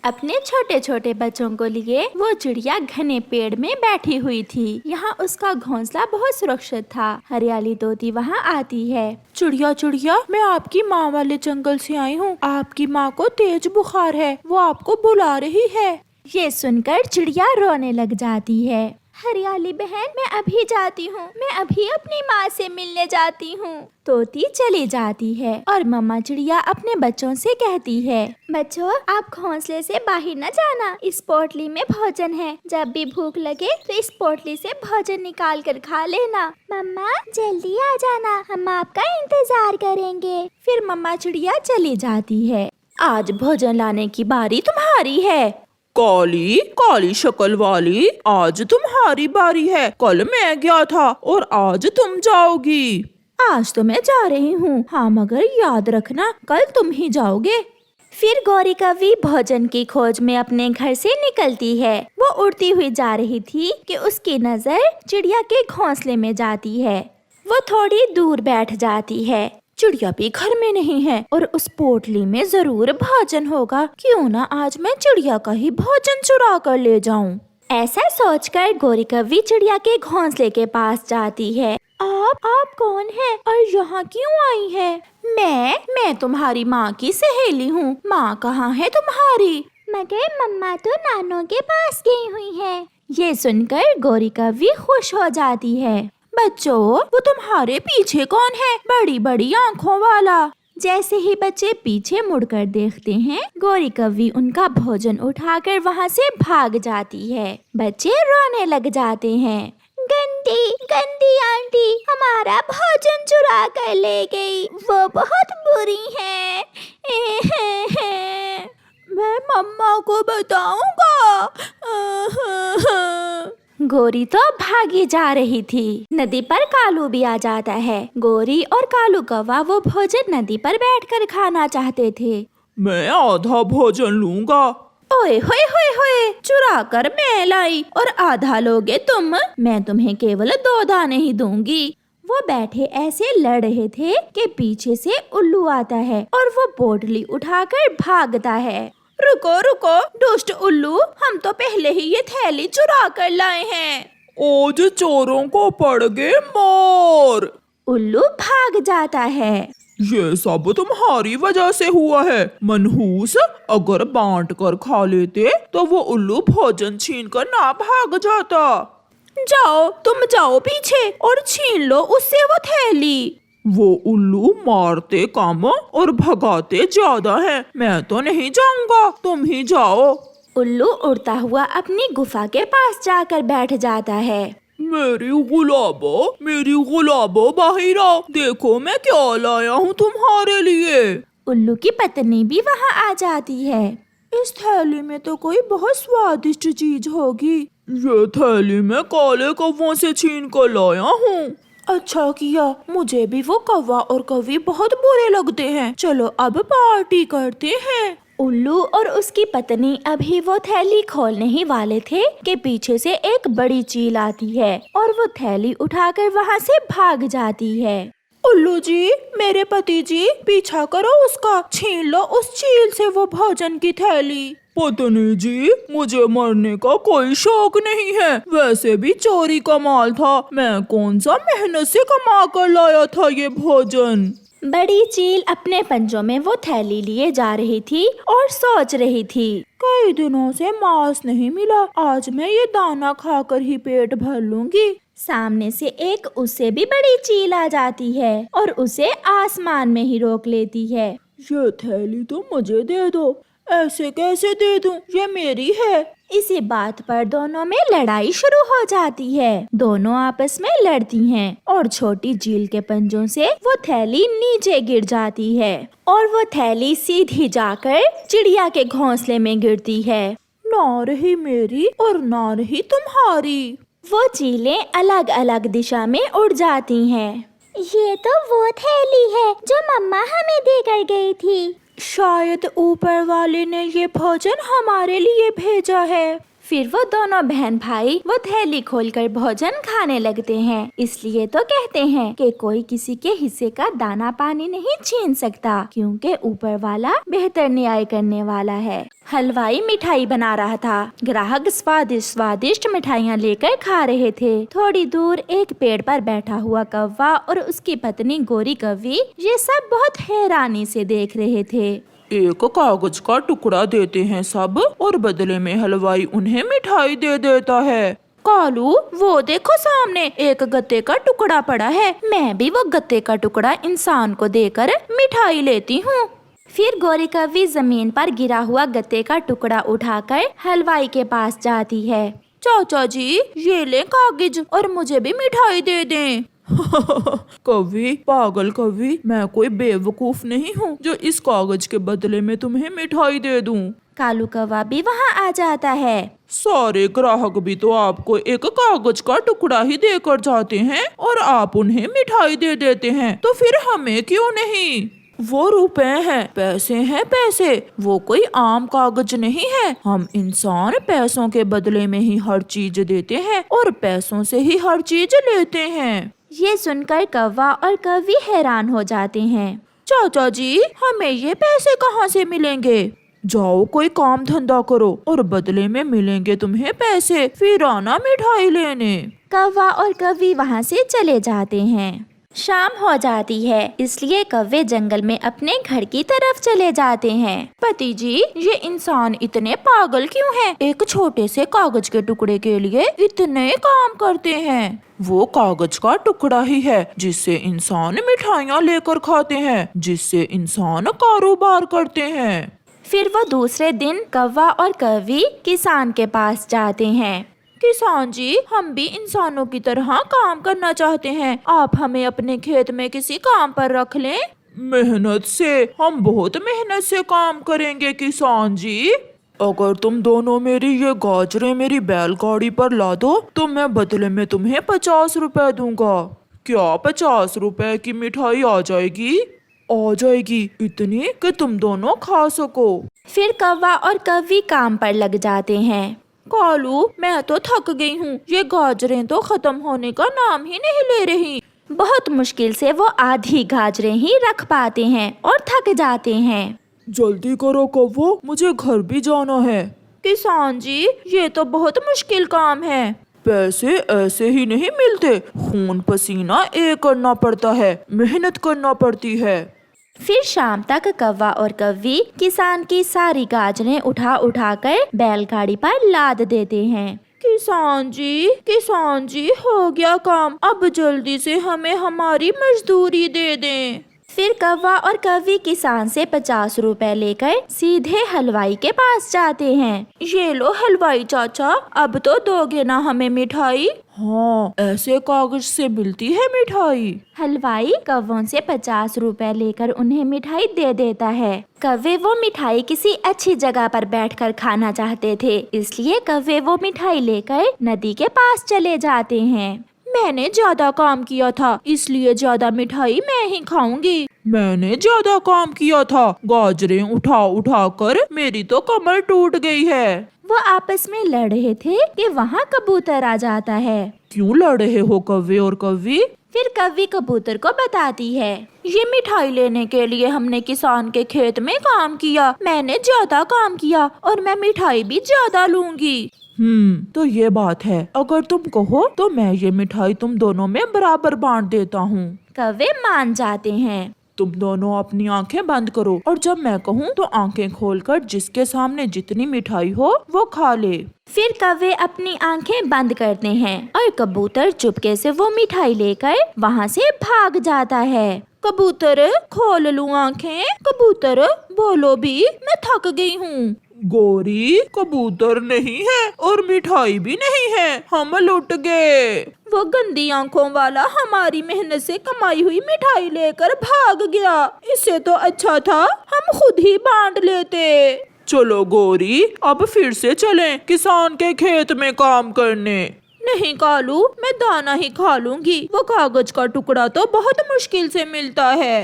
अपने छोटे छोटे बच्चों को लिए वो चिड़िया घने पेड़ में बैठी हुई थी। यहाँ उसका घोंसला बहुत सुरक्षित था। हरियाली तोती वहाँ आती है। चिड़िया चिड़िया, मैं आपकी माँ वाले जंगल से आई हूँ। आपकी माँ को तेज बुखार है, वो आपको बुला रही है। ये सुनकर चिड़िया रोने लग जाती है। हरियाली बहन, मैं अभी जाती हूँ, मैं अभी अपनी माँ से मिलने जाती हूँ। तोती चली जाती है और मम्मा चिड़िया अपने बच्चों से कहती है, बच्चों आप घोंसले से बाहर न जाना, इस पोटली में भोजन है। जब भी भूख लगे तो इस पोटली से भोजन निकाल कर खा लेना। मम्मा जल्दी आ जाना, हम आपका इंतजार करेंगे। फिर मम्मा चिड़िया चली जाती है। आज भोजन लाने की बारी तुम्हारी है। काली काली शक्ल वाली, आज तुम्हारी बारी है। कल मैं गया था और आज तुम जाओगी। आज तो मैं जा रही हूँ, हाँ मगर याद रखना कल तुम ही जाओगे। फिर गौरी कौवी भोजन की खोज में अपने घर से निकलती है। वो उड़ती हुई जा रही थी कि उसकी नजर चिड़िया के घोंसले में जाती है। वो थोड़ी दूर बैठ जाती है। चिड़िया भी घर में नहीं है और उस पोटली में जरूर भोजन होगा। क्यों ना आज मैं चिड़िया का ही भोजन चुरा कर ले जाऊं। ऐसा सोचकर गौरी कौवी चिड़िया के घोंसले के पास जाती है। आप कौन है और यहाँ क्यों आई है? मैं तुम्हारी माँ की सहेली हूँ। माँ कहाँ है तुम्हारी? मगर मम्मा तो नानों के पास गई हुई है। ये सुनकर गौरी कौवी खुश हो जाती है। बच्चों, वो तुम्हारे पीछे कौन है, बड़ी बड़ी आँखों वाला? जैसे ही बच्चे पीछे मुड़कर देखते हैं, गौरी कौवी उनका भोजन उठाकर वहाँ से भाग जाती है। बच्चे रोने लग जाते हैं। गंदी गंदी आंटी हमारा भोजन चुरा कर ले गई, वो बहुत बुरी है। मैं मम्मा को बताऊंगा। गोरी तो भागी जा रही थी। नदी पर कालू भी आ जाता है। गोरी और कालू कौवा वो भोजन नदी पर बैठकर खाना चाहते थे। मैं आधा भोजन लूंगा। ओए होए होए होए, चुरा कर मैं लाई और आधा लोगे तुम? मैं तुम्हें केवल 2 दाने ही दूंगी। वो बैठे ऐसे लड़ रहे थे कि पीछे से उल्लू आता है और वो पोटली उठाकर भागता है। रुको रुको दुष्ट उल्लू, हम तो पहले ही ये थैली चुरा कर लाए हैं। आज चोरों को पड़ गए मार। उल्लू भाग जाता है। ये सब तुम्हारी वजह से हुआ है मनहूस। अगर बांट कर खा लेते तो वो उल्लू भोजन छीन कर ना भाग जाता। जाओ तुम जाओ पीछे और छीन लो उससे वो थैली। वो उल्लू मारते कम और भगाते ज्यादा है। मैं तो नहीं जाऊंगा, तुम ही जाओ। उल्लू उड़ता हुआ अपनी गुफा के पास जाकर बैठ जाता है। मेरी गुलाबो बाहर आओ, देखो मैं क्या लाया हूँ तुम्हारे लिए। उल्लू की पत्नी भी वहाँ आ जाती है। इस थैली में तो कोई बहुत स्वादिष्ट चीज होगी। ये थैली मैं काले कौवों से छीन कर लाया हूँ। अच्छा किया, मुझे भी वो कौवा और कौवी बहुत बुरे लगते हैं। चलो अब पार्टी करते हैं। उल्लू और उसकी पत्नी अभी वो थैली खोलने ही वाले थे कि पीछे से एक बड़ी चील आती है और वो थैली उठाकर वहाँ से भाग जाती है। उल्लू जी, मेरे पति जी, पीछा करो उसका, छीन लो उस चील से वो भोजन की थैली। पत्नी जी, मुझे मरने का कोई शौक नहीं है। वैसे भी चोरी का माल था, मैं कौन सा मेहनत से कमा कर लाया था ये भोजन। बड़ी चील अपने पंजों में वो थैली लिए जा रही थी और सोच रही थी, कई दिनों से मांस नहीं मिला, आज मैं ये दाना खाकर ही पेट भर लूंगी। सामने से एक उससे भी बड़ी चील आ जाती है और उसे आसमान में ही रोक लेती है। ये थैली तो मुझे दे दो। ऐसे कैसे दे दूं, ये मेरी है। इसी बात पर दोनों में लड़ाई शुरू हो जाती है। दोनों आपस में लड़ती हैं और छोटी चील के पंजों से वो थैली नीचे गिर जाती है और वो थैली सीधी जाकर चिड़िया के घोंसले में गिरती है। ना रही मेरी और ना रही तुम्हारी। वो चीलें अलग अलग दिशा में उड़ जाती हैं। ये तो वो थैली है जो मम्मा हमें देकर गई थी। शायद ऊपर वाले ने ये भोजन हमारे लिए भेजा है। फिर वो दोनों बहन भाई वो थैली खोलकर भोजन खाने लगते हैं। इसलिए तो कहते हैं कि कोई किसी के हिस्से का दाना पानी नहीं छीन सकता, क्योंकि ऊपर वाला बेहतर न्याय करने वाला है। हलवाई मिठाई बना रहा था। ग्राहक स्वादिष्ट स्वादिष्ट मिठाइयाँ लेकर खा रहे थे। थोड़ी दूर एक पेड़ पर बैठा हुआ कौवा और उसकी पत्नी गोरी कौवी ये सब बहुत हैरानी से देख रहे थे। एक कागज का टुकड़ा देते हैं सब और बदले में हलवाई उन्हें मिठाई दे देता है। कालू, वो देखो सामने एक गत्ते का टुकड़ा पड़ा है। मैं भी वो गत्ते का टुकड़ा इंसान को देकर मिठाई लेती हूँ। फिर गोरी कौवी जमीन पर गिरा हुआ गत्ते का टुकड़ा उठाकर हलवाई के पास जाती है। चाचा जी, ये ले कागज और मुझे भी मिठाई दे दें। कवि, पागल कवि, मैं कोई बेवकूफ नहीं हूँ जो इस कागज के बदले में तुम्हें मिठाई दे दूं। कालू कौवा भी वहाँ आ जाता है। सारे ग्राहक भी तो आपको एक कागज का टुकड़ा ही देकर जाते हैं और आप उन्हें मिठाई दे देते हैं, तो फिर हमें क्यों नहीं? वो रुपए हैं, पैसे हैं पैसे, वो कोई आम कागज नहीं है। हम इंसान पैसों के बदले में ही हर चीज देते हैं और पैसों से ही हर चीज लेते हैं। ये सुनकर कौवा और कौवी हैरान हो जाते हैं। चाचा जी, हमें ये पैसे कहाँ से मिलेंगे? जाओ कोई काम धंधा करो और बदले में मिलेंगे तुम्हें पैसे, फिर आना मिठाई लेने। कौवा और कौवी वहाँ से चले जाते हैं। शाम हो जाती है, इसलिए कौवे जंगल में अपने घर की तरफ चले जाते हैं। पति जी, ये इंसान इतने पागल क्यों हैं? एक छोटे से कागज के टुकड़े के लिए इतने काम करते हैं। वो कागज का टुकड़ा ही है जिससे इंसान मिठाइयाँ लेकर खाते हैं, जिससे इंसान कारोबार करते हैं। फिर वो दूसरे दिन कौवा और कौवी किसान के पास जाते हैं। किसान जी, हम भी इंसानों की तरह काम करना चाहते हैं, आप हमें अपने खेत में किसी काम पर रख लें। मेहनत से, हम बहुत मेहनत से काम करेंगे किसान जी। अगर तुम दोनों मेरी ये गाजरें मेरी बैलगाड़ी पर ला दो तो मैं बदले में तुम्हें 50 रुपए दूंगा। क्या 50 रुपए की मिठाई आ जाएगी? आ जाएगी, इतनी कि तुम दोनों खा सको। फिर कौवा और कौवी काम पर लग जाते हैं। कालू, मैं तो थक गई हूँ, ये गाजरें तो खत्म होने का नाम ही नहीं ले रही। बहुत मुश्किल से वो आधी गाजरें ही रख पाते हैं और थक जाते हैं। जल्दी करो कौवो, मुझे घर भी जाना है। किसान जी, ये तो बहुत मुश्किल काम है। पैसे ऐसे ही नहीं मिलते, खून पसीना एक करना पड़ता है, मेहनत करना पड़ती है। फिर शाम तक कौवा और कौवी किसान की सारी गाजरें उठा उठा कर बैलगाड़ी पर लाद देते हैं। किसान जी, हो गया काम, अब जल्दी से हमें हमारी मजदूरी दे दें। फिर कौवा और कौवी किसान से 50 रुपए लेकर सीधे हलवाई के पास जाते हैं। ये लो हलवाई चाचा, अब तो दोगे ना हमें मिठाई? हाँ, ऐसे कागज से मिलती है मिठाई। हलवाई कौवों से 50 रुपए लेकर उन्हें मिठाई दे देता है। कौवे वो मिठाई किसी अच्छी जगह पर बैठकर खाना चाहते थे, इसलिए कौवे वो मिठाई लेकर नदी के पास चले जाते हैं। मैंने ज्यादा काम किया था, इसलिए ज्यादा मिठाई मैं ही खाऊंगी। मैंने ज्यादा काम किया था, गाजरें उठा उठा कर मेरी तो कमर टूट गई है। वो आपस में लड़ रहे थे कि वहाँ कबूतर आ जाता है। क्यों लड़ रहे हो कौवे और कौवी? फिर कौवी कबूतर को बताती है, ये मिठाई लेने के लिए हमने किसान के खेत में काम किया, मैंने ज्यादा काम किया और मैं मिठाई भी ज्यादा लूंगी। तो ये बात है, अगर तुम कहो तो मैं ये मिठाई तुम दोनों में बराबर बांट देता हूँ। कौवे मान जाते हैं। तुम दोनों अपनी आंखें बंद करो और जब मैं कहूँ तो आंखें खोलकर जिसके सामने जितनी मिठाई हो वो खा ले। फिर कौवे अपनी आंखें बंद करते हैं और कबूतर चुपके से वो मिठाई लेकर वहाँ से भाग जाता है। कबूतर, खोल लूँ आंखें? कबूतर, बोलो भी, मैं थक गई हूँ। गोरी, कबूतर नहीं है और मिठाई भी नहीं है, हम लुट गए। वो गंदी आंखों वाला हमारी मेहनत से कमाई हुई मिठाई लेकर भाग गया, इससे तो अच्छा था हम खुद ही बांट लेते। चलो गोरी, अब फिर से चलें किसान के खेत में काम करने। नहीं कालू, मैं दाना ही खा लूंगी, वो कागज का टुकड़ा तो बहुत मुश्किल से मिलता है।